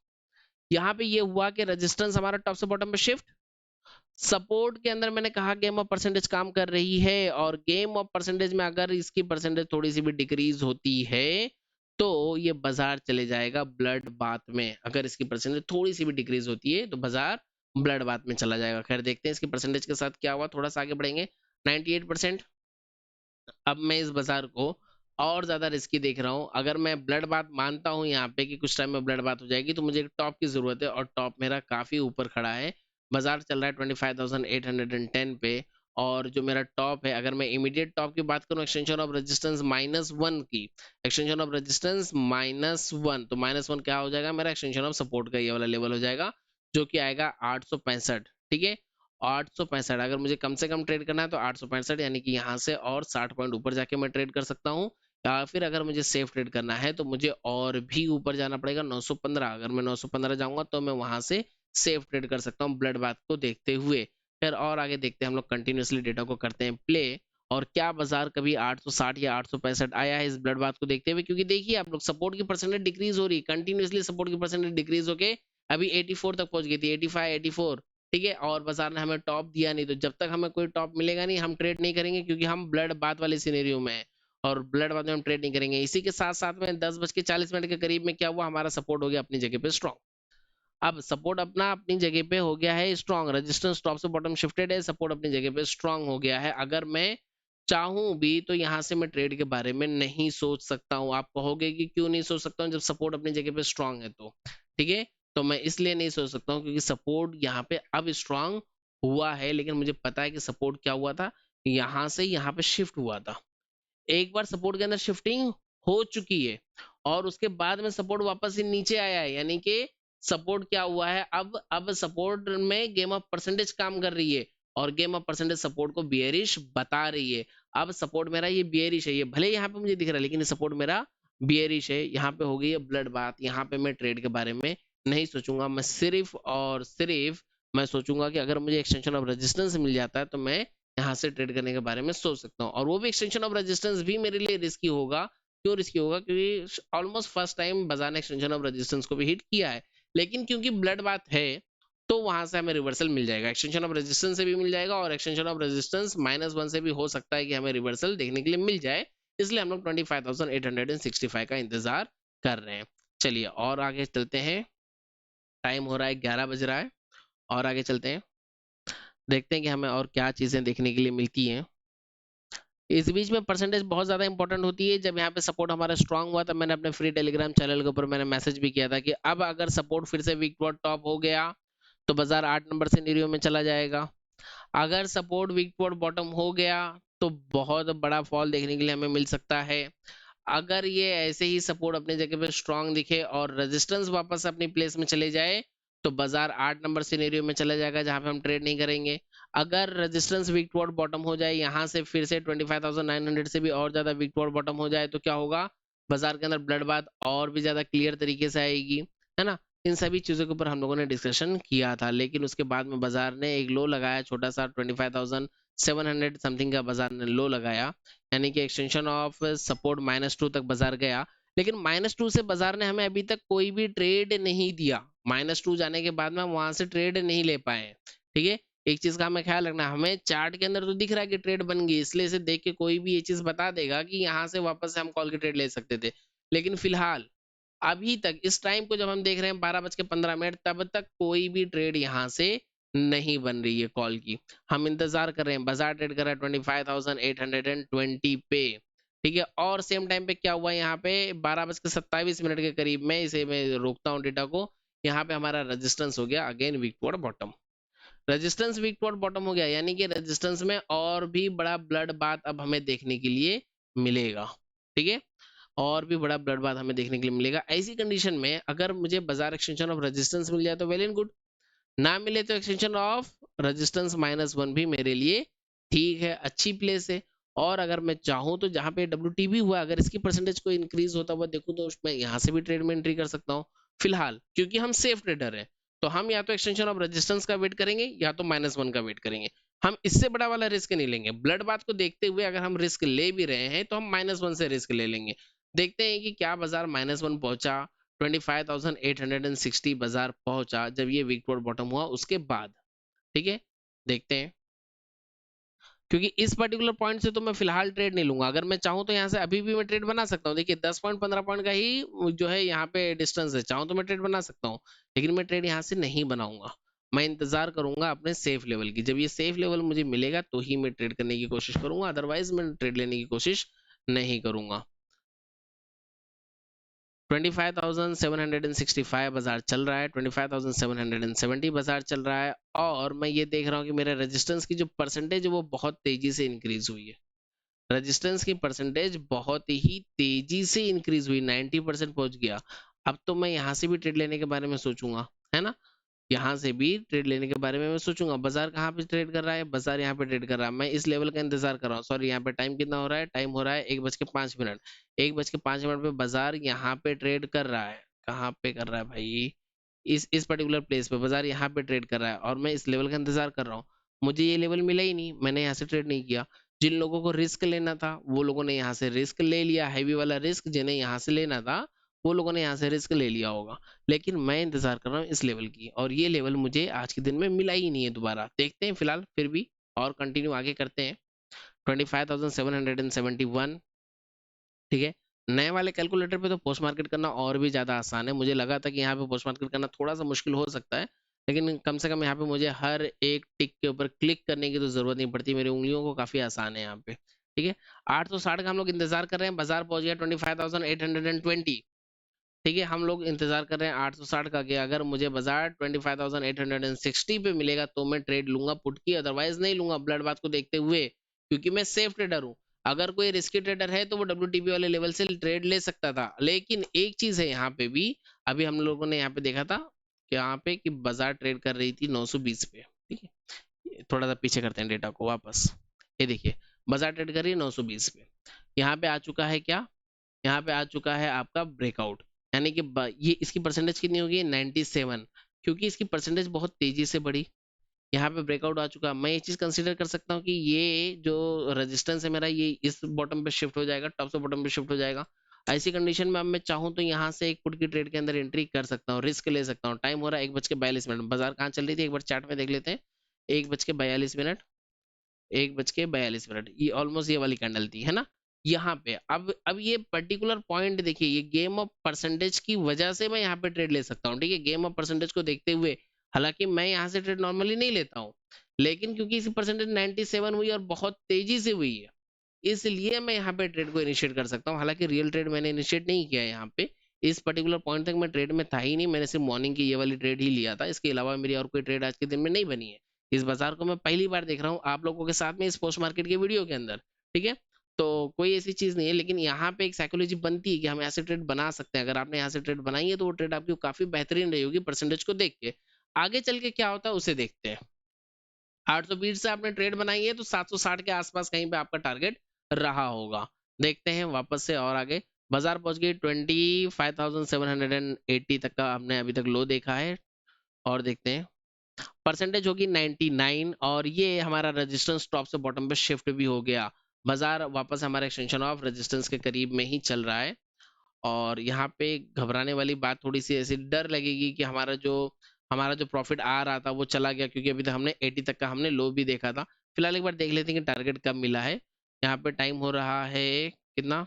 यहाँ पे ये हुआ कि रेजिस्टेंस हमारा टॉप से बॉटम पे शिफ्ट, सपोर्ट के अंदर मैंने कहा गेम ऑफ परसेंटेज काम कर रही है, और गेम ऑफ परसेंटेज में अगर इसकी परसेंटेज थोड़ी सी भी डिक्रीज होती है तो ये बाजार चले जाएगा ब्लड बाथ में। अगर इसकी परसेंटेज थोड़ी सी भी डिक्रीज होती है तो बाजार ब्लड बाथ में चला जाएगा। खैर देखते हैं इसकी परसेंटेज के साथ क्या हुआ, थोड़ा सा आगे बढ़ेंगे। 98%। अब मैं इस बाजार को और ज्यादा रिस्की देख रहा हूँ। अगर मैं ब्लड बाथ मानता हूँ यहाँ पे कि कुछ टाइम में ब्लड बाथ हो जाएगी, तो मुझे एक टॉप की जरूरत है, और टॉप मेरा काफी ऊपर खड़ा है। बाजार चल रहा है 25,810 पे, और जो मेरा टॉप है, अगर मैं इमीडिएट टॉप की बात करूं एक्सटेंशन ऑफ रेजिस्टेंस -1 की, एक्सटेंशन ऑफ रेजिस्टेंस -1, तो -1 क्या हो जाएगा मेरा एक्सटेंशन ऑफ सपोर्ट का ये वाला लेवल हो जाएगा, जो कि आएगा 865। ठीक है, 865। अगर मुझे कम से कम ट्रेड करना है तो 865, यानी कि यहाँ से और 60 पॉइंट ऊपर जाके मैं ट्रेड कर सकता हूँ। या फिर अगर मुझे सेफ ट्रेड करना है तो मुझे और भी ऊपर जाना पड़ेगा 915। अगर मैं 915 जाऊंगा तो मैं वहां से सेफ ट्रेड कर सकता हूँ ब्लड बाथ को देखते हुए। फिर और आगे देखते हैं, हम लोग कंटिन्यूसली डेटा को करते हैं प्ले, और क्या बाजार कभी 860 या 865 आया है इस ब्लड बाथ को देखते हुए। क्योंकि देखिए आप लोग, सपोर्ट की परसेंटेज डिक्रीज हो रही, कंटिन्यूसली सपोर्ट की परसेंटेज डिक्रीज होके अभी 84 तक पहुंच गई थी, 85 84। ठीक है, और बाजार ने हमें टॉप दिया नहीं, तो जब तक हमें कोई टॉप मिलेगा नहीं हम ट्रेड नहीं करेंगे, क्योंकि हम ब्लड बाथ वाले सिनेरियो में है, और ब्लड बाथ में हम ट्रेड नहीं करेंगे। इसी के साथ साथ में 10:40 के करीब में क्या हुआ, हमारा सपोर्ट हो गया अपनी जगह पे स्ट्रॉन्ग। अब सपोर्ट अपना अपनी जगह पे हो गया है स्ट्रॉन्ग, रेजिस्टेंस टॉप से बॉटम शिफ्टेड है, सपोर्ट अपनी जगह पे स्ट्रॉन्ग हो गया है। अगर मैं चाहूं भी तो यहाँ से मैं ट्रेड के बारे में नहीं सोच सकता हूँ। आप कहोगे कि क्यों नहीं सोच सकता हूँ, जब सपोर्ट अपनी जगह पे स्ट्रॉन्ग है तो। ठीक है, तो मैं इसलिए नहीं सोच सकता हूँ क्योंकि सपोर्ट यहाँ पे अब स्ट्रॉन्ग हुआ है, लेकिन मुझे पता है कि सपोर्ट क्या हुआ था, यहाँ से यहाँ पे शिफ्ट हुआ था। एक बार सपोर्ट के अंदर शिफ्टिंग हो चुकी है, और उसके बाद में सपोर्ट वापस ही नीचे आया है, यानी कि सपोर्ट क्या हुआ है, अब सपोर्ट में गेम ऑफ परसेंटेज काम कर रही है, और गेम ऑफ परसेंटेज सपोर्ट को बियरिश बता रही है। अब सपोर्ट मेरा ये बियरिश है, ये भले यहाँ पे मुझे दिख रहा है लेकिन सपोर्ट मेरा बियरिश है। यहाँ पे हो गई है ब्लड बात, यहाँ पे मैं ट्रेड के बारे में नहीं सोचूंगा, मैं सिर्फ और सिर्फ मैं सोचूंगा कि अगर मुझे एक्सटेंशन ऑफ रेजिस्टेंस मिल जाता है तो मैं यहाँ से ट्रेड करने के बारे में सोच सकता हूँ। और वो भी एक्सटेंशन ऑफ रेजिस्टेंस भी मेरे लिए रिस्की होगा। क्यों रिस्की होगा, क्योंकि ऑलमोस्ट फर्स्ट टाइम बाजार ने एक्सटेंशन ऑफ रेजिस्टेंस को भी हिट किया है, लेकिन क्योंकि ब्लड बात है तो वहां से हमें रिवर्सल मिल जाएगा, एक्सटेंशन ऑफ रेजिस्टेंस से भी मिल जाएगा, और एक्सटेंशन ऑफ रेजिस्टेंस -1 से भी हो सकता है कि हमें रिवर्सल देखने के लिए मिल जाए। इसलिए हम लोग 25,865 का इंतजार कर रहे हैं। चलिए और आगे चलते हैं, टाइम हो रहा है 11 बज रहा है, और आगे चलते हैं, देखते हैं कि हमें और क्या चीजें देखने के लिए मिलती हैं। इस बीच में परसेंटेज बहुत ज्यादा इंपॉर्टेंट होती है। जब यहाँ पे सपोर्ट हमारा स्ट्रांग हुआ, तब मैंने अपने फ्री टेलीग्राम चैनल के ऊपर मैंने मैसेज भी किया था कि अब अगर सपोर्ट फिर से वीक टू टॉप हो गया तो बाजार 8 नंबर सिनेरियो में चला जाएगा। अगर सपोर्ट वीक टू बॉटम हो गया तो बहुत बड़ा फॉल देखने के लिए हमें मिल सकता है। अगर ये ऐसे ही सपोर्ट अपनी जगह पे स्ट्रांग दिखे और रेजिस्टेंस वापस अपनी प्लेस में चले जाए तो बाजार 8 नंबर सिनेरियो में चला जाएगा, जहां पे हम ट्रेड नहीं करेंगे। अगर रेजिस्टेंस वीक टू बॉटम हो जाए, यहाँ से फिर से 25,900 से भी और ज्यादा वीक टू बॉटम हो जाए, तो क्या होगा, बाजार के अंदर ब्लड बाथ और भी ज्यादा क्लियर तरीके से आएगी, है ना। इन सभी चीजों के ऊपर हम लोगों ने डिस्कशन किया था, लेकिन उसके बाद में बाजार ने एक लो लगाया छोटा सा, 25,700 समथिंग का बाजार ने लो लगाया, यानी कि एक्सटेंशन ऑफ सपोर्ट -2 तक बाजार गया। लेकिन -2 से बाजार ने हमें अभी तक कोई भी ट्रेड नहीं दिया, -2 जाने के बाद में हम वहां से ट्रेड नहीं ले पाए। ठीक है, एक चीज का हमें ख्याल रखना, हमें चार्ट के अंदर तो दिख रहा है कि ट्रेड बन गई, इसलिए इसे देख के कोई भी ये चीज बता देगा कि यहाँ से वापस से हम कॉल की ट्रेड ले सकते थे। लेकिन फिलहाल अभी तक इस टाइम को जब हम देख रहे हैं 12:15, तब तक कोई भी ट्रेड यहाँ से नहीं बन रही है कॉल की। हम इंतजार कर रहे हैं, बाजार ट्रेड कर रहा है 25,820 पे। ठीक है, और सेम टाइम पे क्या हुआ यहाँ पे 12:27 के करीब में, इसे मैं रोकता हूँ डेटा को, यहाँ पे हमारा रेजिस्टेंस हो गया again weak toward bottom. Resistance weak toward bottom हो गया, यानी कि रेजिस्टेंस में और भी बड़ा ब्लड बाथ अब हमें देखने के लिए मिलेगा। ठीक है, और भी बड़ा ब्लड बाथ हमें देखने के लिए मिलेगा। ऐसी कंडीशन में अगर मुझे बाजार एक्सटेंशन ऑफ रेजिस्टेंस मिल जाए तो वेल एंड गुड, ना मिले तो एक्सटेंशन ऑफ रेजिस्टेंस -1 भी मेरे लिए ठीक है, अच्छी प्लेस है। और अगर मैं चाहूं तो जहां पे WTB हुआ, अगर इसकी परसेंटेज को इंक्रीज होता हुआ देखूं तो मैं यहाँ से भी ट्रेड में एंट्री कर सकता हूँ। फिलहाल क्योंकि हम सेफ ट्रेडर है, तो हम या तो एक्सटेंशन ऑफ रेजिस्टेंस का वेट करेंगे या तो -1 का वेट करेंगे। हम इससे बड़ा वाला रिस्क नहीं लेंगे। ब्लड बाथ को देखते हुए अगर हम रिस्क ले भी रहे हैं तो हम -1 से रिस्क ले लेंगे। देखते हैं कि क्या बाजार -1 पहुंचा, 25,860 बाजार पहुंचा जब ये वीक टुवर्ड बॉटम हुआ उसके बाद। ठीक है, देखते हैं, क्योंकि इस पर्टिकुलर पॉइंट से तो मैं फिलहाल ट्रेड नहीं लूंगा। अगर मैं चाहूं तो यहाँ से अभी भी मैं ट्रेड बना सकता हूँ। देखिए 10 पॉइंट 15 पॉइंट का ही जो है यहाँ पे डिस्टेंस है, चाहूं तो मैं ट्रेड बना सकता हूँ, लेकिन मैं ट्रेड यहाँ से नहीं बनाऊंगा। मैं इंतजार करूंगा अपने सेफ लेवल की, जब ये सेफ लेवल मुझे मिलेगा तो ही मैं ट्रेड करने की कोशिश करूंगा, अदरवाइज मैं ट्रेड लेने की कोशिश नहीं करूंगा। 25,765 बाजार चल रहा है, 25,770 बाजार चल रहा है, और मैं ये देख रहा हूँ कि मेरे रेजिस्टेंस की जो परसेंटेज है वो बहुत तेजी से इंक्रीज हुई है। रेजिस्टेंस की परसेंटेज बहुत ही तेजी से इंक्रीज हुई, 90% पहुंच गया। अब तो मैं यहाँ से भी ट्रेड लेने के बारे में सोचूंगा, है ना, यहाँ से भी ट्रेड लेने के बारे में मैं सोचूंगा। बाजार कहाँ पे ट्रेड कर रहा है, बाजार यहाँ पे ट्रेड कर रहा है, मैं इस लेवल का इंतजार कर रहा हूँ। सॉरी, यहाँ पे टाइम कितना हो रहा है, टाइम हो रहा है 1:05। 1:05 पे बाजार यहाँ पे ट्रेड कर रहा है। कहाँ पे कर रहा है भाई, इस पर्टिकुलर प्लेस पे बाजार यहाँ पे ट्रेड कर रहा है, और मैं इस लेवल का इंतजार कर रहा हूँ। मुझे ये लेवल मिला ही नहीं, मैंने यहाँ से ट्रेड नहीं किया। जिन लोगों को रिस्क लेना था वो लोगों ने यहाँ से रिस्क ले लिया, हैवी वाला रिस्क जिन्हें यहाँ से लेना था वो लोगों ने यहाँ से रिस्क ले लिया होगा। लेकिन मैं इंतजार कर रहा हूँ इस लेवल की, और ये लेवल मुझे आज के दिन में मिला ही नहीं है दोबारा। देखते हैं फिलहाल फिर भी, और कंटिन्यू आगे करते हैं। 25,771, ठीक है। नए वाले कैलकुलेटर पे तो पोस्ट मार्केट करना और भी ज्यादा आसान है। मुझे लगा था कि यहाँ पे पोस्ट मार्केट करना थोड़ा सा मुश्किल हो सकता है, लेकिन कम से कम यहाँ पे मुझे हर एक टिक के ऊपर क्लिक करने की तो जरूरत नहीं पड़ती, मेरी उंगलियों को काफी आसान है यहाँ पे, ठीक है। 860 का हम लोग इंतजार कर रहे हैं, बाजार पहुंच गया 25,820, ठीक है। हम लोग इंतजार कर रहे हैं 860 का, कि अगर मुझे बाजार 25,860 पे मिलेगा तो मैं ट्रेड लूंगा पुट की, अदरवाइज नहीं लूंगा ब्लड बाथ को देखते हुए, क्योंकि मैं सेफ ट्रेडर हूँ। अगर कोई रिस्की ट्रेडर है तो वो WTP वाले लेवल से ट्रेड ले सकता था। लेकिन एक चीज है यहाँ पे भी, अभी हम लोगों ने यहाँ पे देखा था कि यहाँ पे कि बाजार ट्रेड कर रही थी 920 पे, ठीक है। थोड़ा सा पीछे करते हैं डेटा को वापस, ये देखिए बाजार ट्रेड कर रही है 920 पे। यहाँ पे आ चुका है क्या, यहाँ पे आ चुका है आपका ब्रेकआउट, यानी कि ये इसकी परसेंटेज कितनी होगी 97, क्योंकि इसकी परसेंटेज बहुत तेजी से बढ़ी। यहाँ पे ब्रेकआउट आ चुका, मैं ये चीज कंसीडर कर सकता हूँ कि ये जो रेजिस्टेंस है मेरा ये इस बॉटम पे शिफ्ट हो जाएगा, टॉप से बॉटम पे शिफ्ट हो जाएगा। ऐसी कंडीशन में अब मैं चाहूँ तो यहाँ से एक पुट की ट्रेड के अंदर एंट्री कर सकता हूँ, रिस्क ले सकता हूँ। टाइम हो रहा है 1:42, बाजार कहाँ चल रही थी एक बार चार्ट में देख लेते हैं। 1:42, 1:42, ये ऑलमोस्ट ये वाली कैंडल थी, है ना। यहाँ पे अब ये पर्टिकुलर पॉइंट देखिए, ये गेम ऑफ परसेंटेज की वजह से मैं यहाँ पे ट्रेड ले सकता हूँ, ठीक है। गेम ऑफ परसेंटेज को देखते हुए, हालांकि मैं यहाँ से ट्रेड नॉर्मली नहीं लेता हूँ, लेकिन क्योंकि इसकी परसेंटेज 97 हुई और बहुत तेजी से हुई है, इसलिए मैं यहाँ पे ट्रेड को इनिशिएट कर सकता हूँ। हालांकि रियल ट्रेड मैंने इनिशिएट नहीं किया है यहाँ पे, इस पर्टिकुलर पॉइंट तक मैं ट्रेड में था ही नहीं, मैंने सिर्फ मॉर्निंग की ये वाली ट्रेड ही लिया था, इसके अलावा मेरी और कोई ट्रेड आज के दिन में नहीं बनी है। इस बाजार को मैं पहली बार देख रहा हूँ आप लोगों के साथ में इस पोस्ट मार्केट के वीडियो के अंदर, ठीक है। तो कोई ऐसी चीज नहीं है, लेकिन यहाँ पे एक साइकोलॉजी बनती है कि हम ऐसे ट्रेड बना सकते हैं। अगर आपने यहाँ से ट्रेड बनाई है तो वो ट्रेड आपकी काफी बेहतरीन रही होगी परसेंटेज को देख के। आगे चल के क्या होता है उसे देखते हैं। 820 से आपने ट्रेड बनाई है तो 760 के आसपास कहीं पे आपका टारगेट रहा होगा। देखते हैं वापस से और आगे, बाजार पहुंच गई 25,780 तक का हमने अभी तक लो देखा है, और देखते हैं परसेंटेज होगी 99, और ये हमारा रेजिस्टेंस टॉप से बॉटम पे शिफ्ट भी हो गया। बाजार वापस हमारा एक्सटेंशन ऑफ रेजिस्टेंस के करीब में ही चल रहा है, और यहाँ पे घबराने वाली बात थोड़ी सी ऐसी डर लगेगी कि हमारा जो प्रॉफिट आ रहा था वो चला गया, क्योंकि अभी तक हमने 80 तक का हमने लो भी देखा था। फिलहाल एक बार देख लेते हैं कि टारगेट कब मिला है। यहाँ पे टाइम हो रहा है कितना,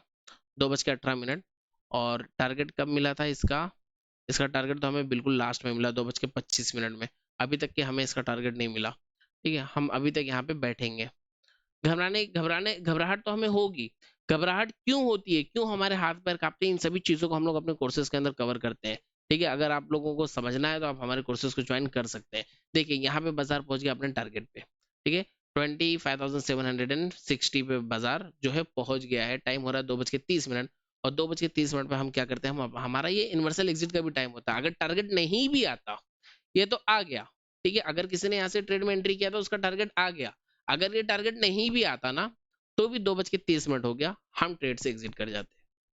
2:18, और टारगेट कब मिला था इसका, इसका टारगेट तो हमें बिल्कुल लास्ट में मिला 2:25 में। अभी तक के हमें इसका टारगेट नहीं मिला, ठीक है। हम अभी तक यहाँ पे बैठेंगे। घबराहट तो हमें होगी। घबराहट क्यों होती है, क्यों हमारे हाथ पैर कांपते हैं, इन सभी चीजों को हम लोग अपने कोर्सेज के अंदर कवर करते हैं, ठीक है। अगर आप लोगों को समझना है तो आप हमारे कोर्सेज को ज्वाइन कर सकते हैं। देखिए यहाँ पे बाजार पहुंच गया अपने टारगेट पे, ठीक है। 25,760 पे बाजार जो है पहुंच गया है। टाइम हो रहा है 2:30, और 2:30 पे हम क्या करते हैं, हम हमारा ये यूनिवर्सल एग्जिट का भी टाइम होता है। अगर टारगेट नहीं भी आता, ये तो आ गया, ठीक है। अगर किसी ने यहाँ से ट्रेड में एंट्री किया तो उसका टारगेट आ गया। अगर ये टारगेट नहीं भी आता ना तो भी 2:30 हो गया, हम ट्रेड से एग्जिट कर जाते,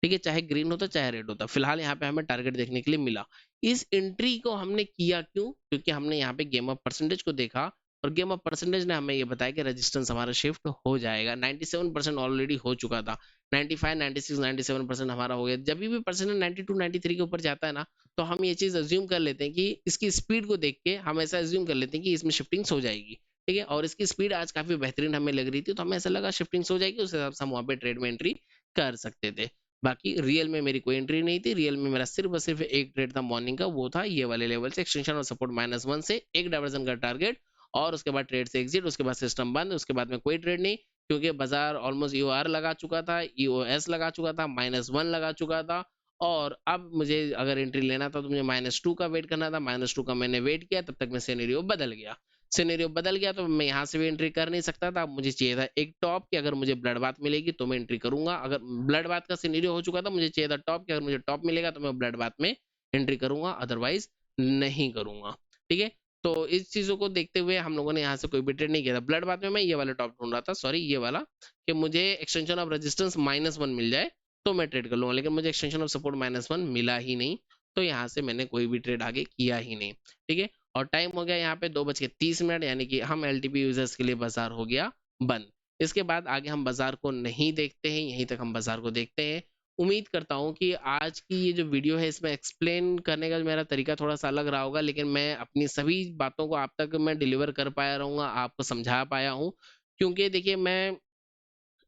ठीक है। चाहे ग्रीन होता चाहे रेड होता, फिलहाल यहाँ पे हमें टारगेट देखने के लिए मिला। इस एंट्री को हमने किया क्यों, क्योंकि हमने यहाँ पे गेम ऑफ परसेंटेज को देखा, और गेम ऑफ परसेंटेज ने हमें ये बताया कि रेजिस्टेंस हमारा शिफ्ट हो जाएगा। 97% ऑलरेडी हो चुका था, 95, 96, 97% हमारा हो गया। जब भी परसेंटेज 92, 93 के ऊपर जाता है ना, तो हम ये चीज अज्यूम कर लेते हैं कि इसकी स्पीड को देख के हम ऐसा अज्यूम कर लेते हैं कि इसमें शिफ्टिंग्स हो जाएगी, ठीक है। और इसकी स्पीड आज काफी बेहतरीन हमें लग रही थी, तो हमें ऐसा लगा शिफ्टिंग्स हो जाएगी, उस हिसाब से हम वहां पे ट्रेड में एंट्री कर सकते थे। बाकी रियल में मेरी कोई एंट्री नहीं थी, रियल में मेरा सिर्फ और सिर्फ एक ट्रेड था मॉर्निंग का, वो था ये वाले लेवल से एक्सटेंशन और सपोर्ट -1 से एक डायवर्जन का टारगेट, और उसके बाद ट्रेड से एग्जिट, उसके बाद सिस्टम बंद, उसके बाद में कोई ट्रेड नहीं, क्योंकि बाजार ऑलमोस्ट EOR लगा चुका था, EOS लगा चुका था, -1 लगा चुका था, और अब मुझे अगर एंट्री लेना था तो मुझे -2 का वेट करना था, -2 का मैंने वेट किया, तब तक में सिनेरियो बदल गया। सिनेरियो बदल गया तो मैं यहाँ से भी एंट्री कर नहीं सकता था। अब मुझे चाहिए था एक टॉप कि अगर मुझे ब्लड बाथ मिलेगी तो मैं एंट्री करूंगा। अगर ब्लड बाथ का सिनेरियो हो चुका था, मुझे चाहिए था टॉप कि अगर मुझे टॉप मिलेगा तो मैं ब्लड बाथ में एंट्री करूंगा, अदरवाइज नहीं करूंगा। ठीक है, तो इस चीजों को देखते हुए हम लोगों ने यहाँ से कोई भी ट्रेड नहीं किया था। ब्लड बाथ में मैं ये वाला टॉप ढूंढ रहा था, सॉरी ये वाला, कि मुझे एक्सटेंशन ऑफ रेजिस्टेंस -1 मिल जाए तो मैं ट्रेड कर लूंगा, लेकिन मुझे एक्सटेंशन ऑफ सपोर्ट -1 मिला ही नहीं, तो यहाँ से मैंने कोई भी ट्रेड आगे किया ही नहीं। ठीक है, और टाइम हो गया यहाँ पे 2:30, यानी कि हम एलटीपी यूजर्स के लिए बाजार हो गया बंद। इसके बाद आगे हम बाजार को नहीं देखते हैं, यहीं तक हम बाजार को देखते हैं। उम्मीद करता हूँ कि आज की ये जो वीडियो है इसमें एक्सप्लेन करने का मेरा तरीका थोड़ा सा अलग रहा होगा, लेकिन मैं अपनी सभी बातों को आप तक मैं डिलीवर कर पाया रहूंगा, आपको समझा पाया हूँ। क्योंकि देखिए, मैं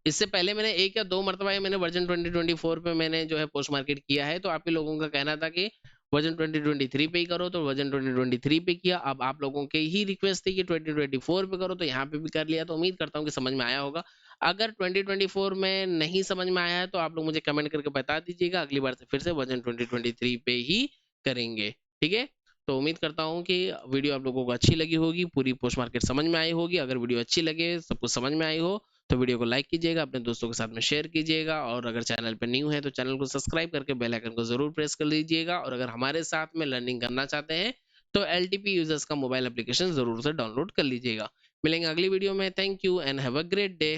इससे पहले मैंने 1 या 2 मर्तबा मैंने वर्जन 2024 पे मैंने जो है पोस्ट मार्केट किया है, तो आप ही लोगों का कहना था कि वर्जन 2023 पे ही करो, तो वर्जन 2023 पे किया। अब आप लोगों के ही रिक्वेस्ट थी कि 2024 पे करो, तो यहाँ पे भी कर लिया। तो उम्मीद करता हूँ कि समझ में आया होगा। अगर 2024 में नहीं समझ में आया है तो आप लोग मुझे कमेंट करके बता दीजिएगा, अगली बार से फिर से वर्जन 2023 पे ही करेंगे। ठीक है, तो उम्मीद करता हूँ कि वीडियो आप लोगों को अच्छी लगी होगी, पूरी पोस्ट मार्केट समझ में आई होगी। अगर वीडियो अच्छी लगे, सब कुछ समझ में आई हो, तो वीडियो को लाइक कीजिएगा, अपने दोस्तों के साथ में शेयर कीजिएगा, और अगर चैनल पर न्यू है तो चैनल को सब्सक्राइब करके बेल आइकन को जरूर प्रेस कर लीजिएगा। और अगर हमारे साथ में लर्निंग करना चाहते हैं तो एलटीपी यूजर्स का मोबाइल एप्लीकेशन जरूर से डाउनलोड कर लीजिएगा। मिलेंगे अगली वीडियो में। Thank you and have a great day.